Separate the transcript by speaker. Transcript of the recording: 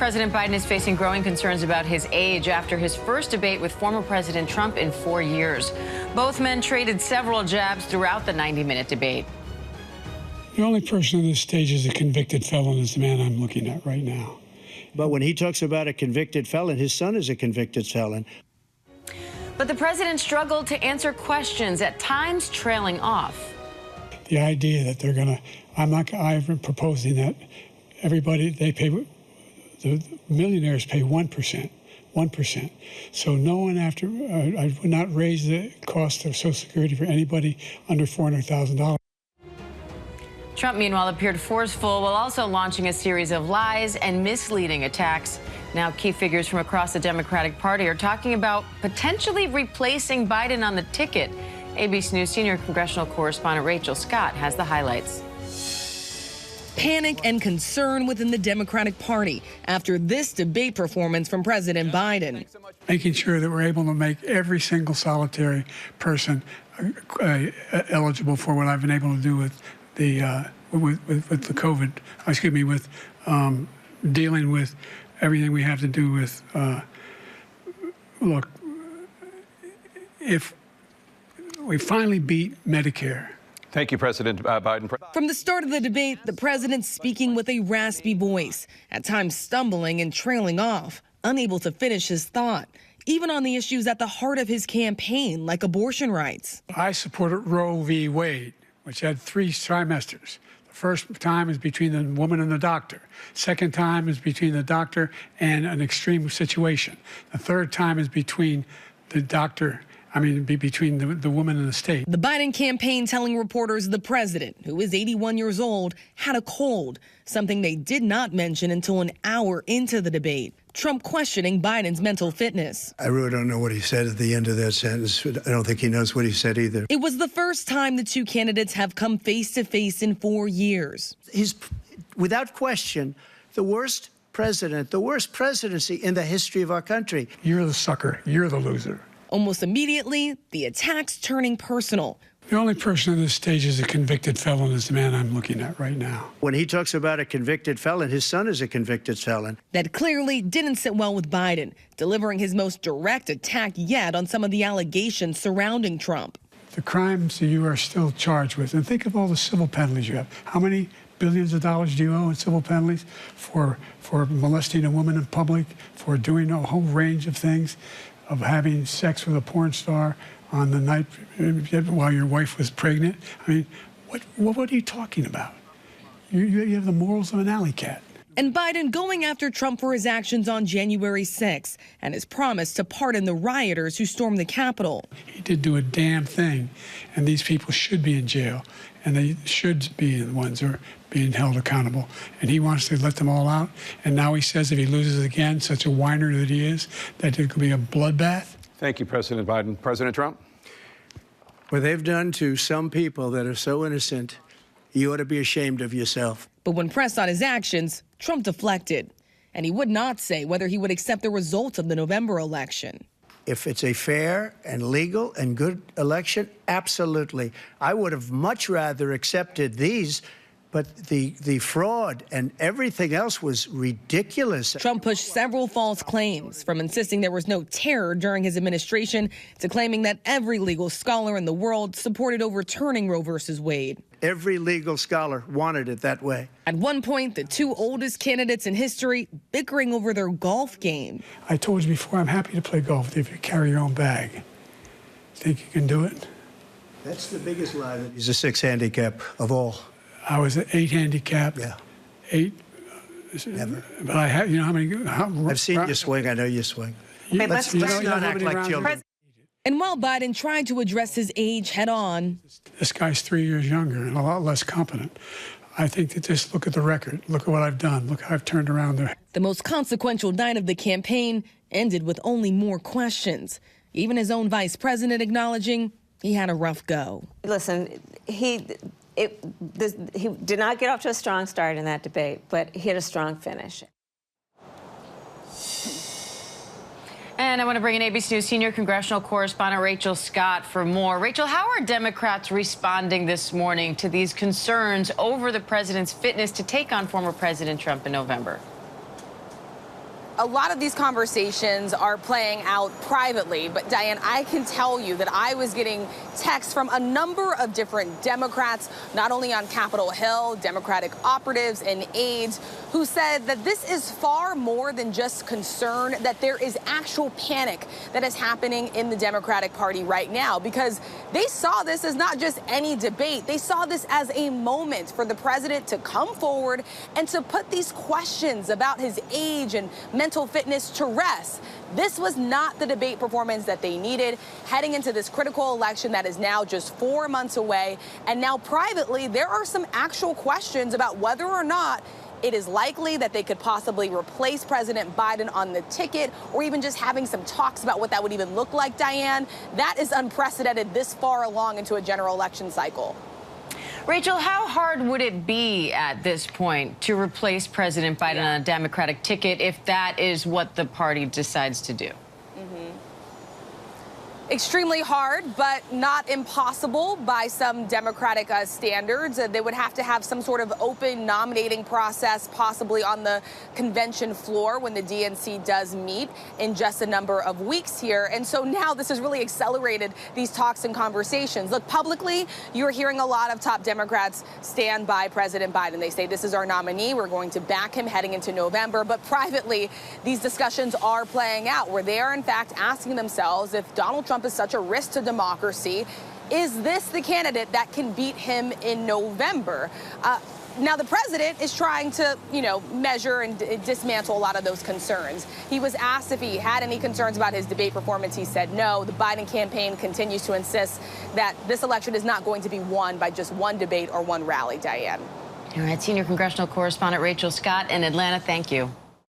Speaker 1: President Biden is facing growing concerns about his age after his first debate with former President Trump in 4 years. Both men traded several jabs throughout the 90-minute debate.
Speaker 2: The only person on this stage is a convicted felon is the man I'm looking at right now.
Speaker 3: But when he talks about a convicted felon, his son is a convicted felon.
Speaker 1: But the president struggled to answer questions, at times trailing off.
Speaker 2: The idea that they're going to, I'm proposing that everybody, the millionaires pay 1%. So no one I would not raise the cost of Social Security for anybody under $400,000.
Speaker 1: Trump, meanwhile, appeared forceful while also launching a series of lies and misleading attacks. Now, key figures from across the Democratic Party are talking about potentially replacing Biden on the ticket. ABC News senior congressional correspondent Rachel Scott has the highlights.
Speaker 4: Panic and concern within the Democratic Party after this debate performance from President Biden.
Speaker 2: Making sure that we're able to make every single solitary person eligible for what I've been able to do with the COVID, with dealing with everything we have to do with, look, if we finally beat Medicare.
Speaker 5: Thank you, President Biden.
Speaker 4: From the start of the debate, the president speaking with a raspy voice, at times stumbling and trailing off, unable to finish his thought, even on the issues at the heart of his campaign, like abortion rights.
Speaker 2: I supported Roe v. Wade, which had 3 trimesters. The first time is between the woman and the doctor. Second time is between the doctor and an extreme situation. The third time is between the doctor, between the woman and the state.
Speaker 4: The Biden campaign telling reporters the president, who is 81 years old, had a cold, something they did not mention until an hour into the debate. Trump questioning Biden's mental fitness.
Speaker 3: I really don't know what he said at the end of that sentence. I don't think he knows what he said either.
Speaker 4: It was the first time the two candidates have come face to face in 4 years.
Speaker 3: He's, without question, the worst president, the worst presidency in the history of our country.
Speaker 2: You're the sucker. You're the loser.
Speaker 4: Almost immediately, the attacks turning personal.
Speaker 2: The only person on this stage is a convicted felon is the man I'm looking at right now.
Speaker 3: When he talks about a convicted felon, his son is a convicted felon.
Speaker 4: That clearly didn't sit well with Biden, delivering his most direct attack yet on some of the allegations surrounding Trump.
Speaker 2: The crimes that you are still charged with, and think of all the civil penalties you have. How many billions of dollars do you owe in civil penalties for molesting a woman in public, for doing a whole range of things, of having sex with a porn star on the night while your wife was pregnant? What are you talking about? You have the morals of an alley cat.
Speaker 4: And Biden going after Trump for his actions on January 6th and his promise to pardon the rioters who stormed the Capitol.
Speaker 2: He did do a damn thing, and these people should be in jail, and they should be the ones who are being held accountable. And he wants to let them all out, and now he says if he loses again, such a whiner that he is, that it could be a bloodbath.
Speaker 5: Thank you, President Biden. President Trump?
Speaker 3: What they've done to some people that are so innocent, you ought to be ashamed of yourself.
Speaker 4: But when pressed on his actions, Trump deflected. And he would not say whether he would accept the results of the November election.
Speaker 3: If it's a fair and legal and good election, absolutely. I would have much rather accepted these, but the fraud and everything else was ridiculous.
Speaker 4: Trump pushed several false claims, from insisting there was no terror during his administration to claiming that every legal scholar in the world supported overturning Roe versus Wade.
Speaker 3: Every legal scholar wanted it that way.
Speaker 4: At one point, the two oldest candidates in history bickering over their golf game.
Speaker 2: I told you before, I'm happy to play golf if you carry your own bag. Think you can do it?
Speaker 3: That's the biggest lie. That he's a 6 handicap of all.
Speaker 2: I was an 8 handicap.
Speaker 3: Yeah.
Speaker 2: 8.
Speaker 3: Never.
Speaker 2: But I have, how many?
Speaker 3: I've seen you swing. I know you swing.
Speaker 1: Okay, let's
Speaker 3: not act like children.
Speaker 4: And while Biden tried to address his age head on,
Speaker 2: this guy's 3 years younger and a lot less competent. I think that just look at the record. Look at what I've done. Look how I've turned around there.
Speaker 4: The most consequential night of the campaign ended with only more questions. Even his own vice president acknowledging he had a rough go.
Speaker 6: Listen, he did not get off to a strong start in that debate, but he had a strong finish.
Speaker 1: And I want to bring in ABC News senior congressional correspondent Rachel Scott for more. Rachel, how are Democrats responding this morning to these concerns over the president's fitness to take on former President Trump in November?
Speaker 4: a lot of these conversations are playing out privately, but Diane, I can tell you that I was getting texts from a number of different Democrats, not only on Capitol Hill, Democratic operatives and aides, who said that this is far more than just concern, that there is actual panic that is happening in the Democratic Party right now, because they saw this as not just any debate. They saw this as a moment for the president to come forward and to put these questions about his age and mental fitness to rest. This was not the debate performance that they needed heading into this critical election that is now just 4 months away. And now privately, there are some actual questions about whether or not it is likely that they could possibly replace President Biden on the ticket, or even just having some talks about what that would even look like, Diane. That is unprecedented this far along into a general election cycle.
Speaker 1: Rachel, how hard would it be at this point to replace President Biden on a Democratic ticket if that is what the party decides to do?
Speaker 4: Extremely hard, but not impossible by some Democratic standards. They would have to have some sort of open nominating process, possibly on the convention floor when the DNC does meet in just a number of weeks here. And so now this has really accelerated these talks and conversations. Look, publicly, you're hearing a lot of top Democrats stand by President Biden. They say this is our nominee. We're going to back him heading into November. But privately, these discussions are playing out where they are, in fact, asking themselves if Donald Trump is such a risk to democracy, is this the candidate that can beat him in November? Now, the president is trying to, measure and dismantle a lot of those concerns. He was asked if he had any concerns about his debate performance. He said no. The Biden campaign continues to insist that this election is not going to be won by just one debate or one rally, Diane.
Speaker 1: All right, senior congressional correspondent Rachel Scott in Atlanta, thank you.